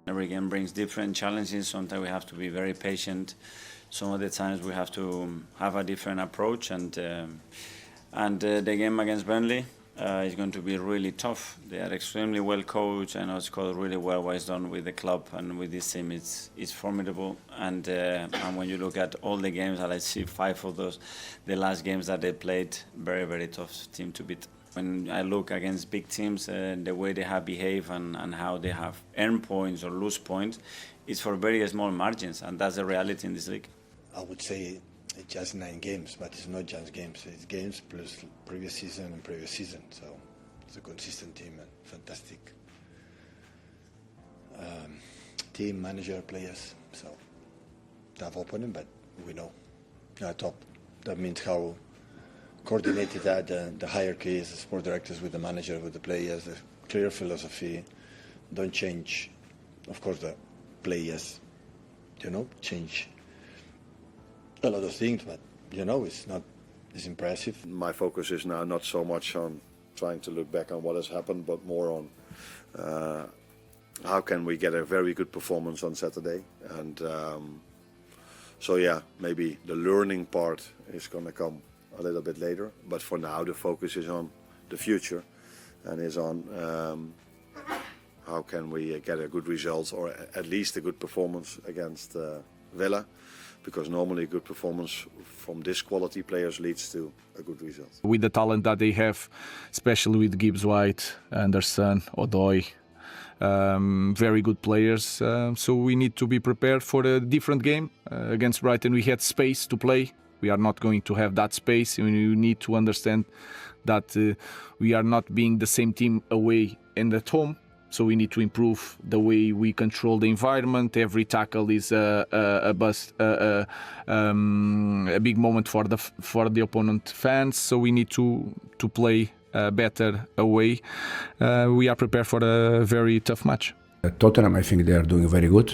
Every game brings different challenges. Sometimes we have to be very patient. Some of the times we have to have a different approach. And the game against Burnley is going to be really tough. They are extremely well coached. I know it's called really well what is done with the club and with this team. It's formidable. And when you look at all the games, I see 5 of those, the last games that they played, very, very tough team to beat. When I look against big teams, the way they have behaved and how they have earned points or lose points, it's for very small margins, and that's the reality in this league. I would say it's just 9 games, but it's not just games. It's games plus previous season. So it's a consistent team and fantastic team, manager, players. So tough opponent, but we know top. That means how coordinated that the hierarchy is, the sport directors with the manager, with the players, the clear philosophy. Don't change. Of course, the players, change a lot of things, but it's not as impressive. My focus is now not so much on trying to look back on what has happened, but more on how can we get a very good performance on Saturday. And so yeah, maybe the learning part is going to come a little bit later, but for now the focus is on the future and is on how can we get a good result or at least a good performance against Villa, because normally a good performance from this quality players leads to a good result. With the talent that they have, especially with Gibbs White, Anderson, Odoi, very good players, so we need to be prepared for a different game. Against Brighton we had space to play. We are not going to have that space. We need to understand that we are not being the same team away and at home. So we need to improve the way we control the environment. Every tackle is a big moment for the opponent fans. So we need to play better away. We are prepared for a very tough match. Tottenham, I think they are doing very good.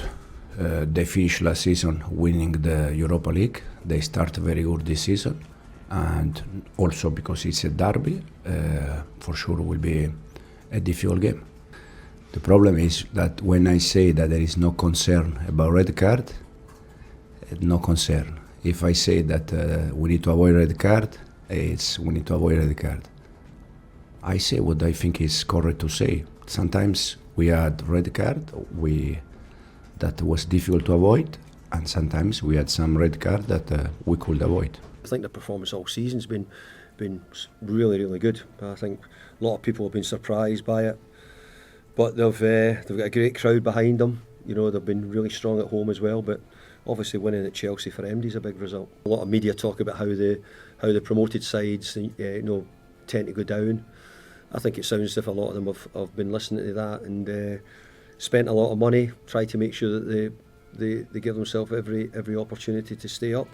They finished last season winning the Europa League. They start very good this season, and also because it's a derby, for sure will be a difficult game. The problem is that when I say that there is no concern about red card, no concern. If I say that we need to avoid red card, we need to avoid red card. I say what I think is correct to say. Sometimes we had red card, that was difficult to avoid, and sometimes we had some red card that we could avoid. I think the performance all season's been really, really good. I think a lot of people have been surprised by it, but they've got a great crowd behind them. They've been really strong at home as well, but obviously winning at Chelsea for MD is a big result. A lot of media talk about how the promoted sides tend to go down. I think it sounds as if a lot of them have been listening to that and spent a lot of money, try to make sure that they give themselves every opportunity to stay up.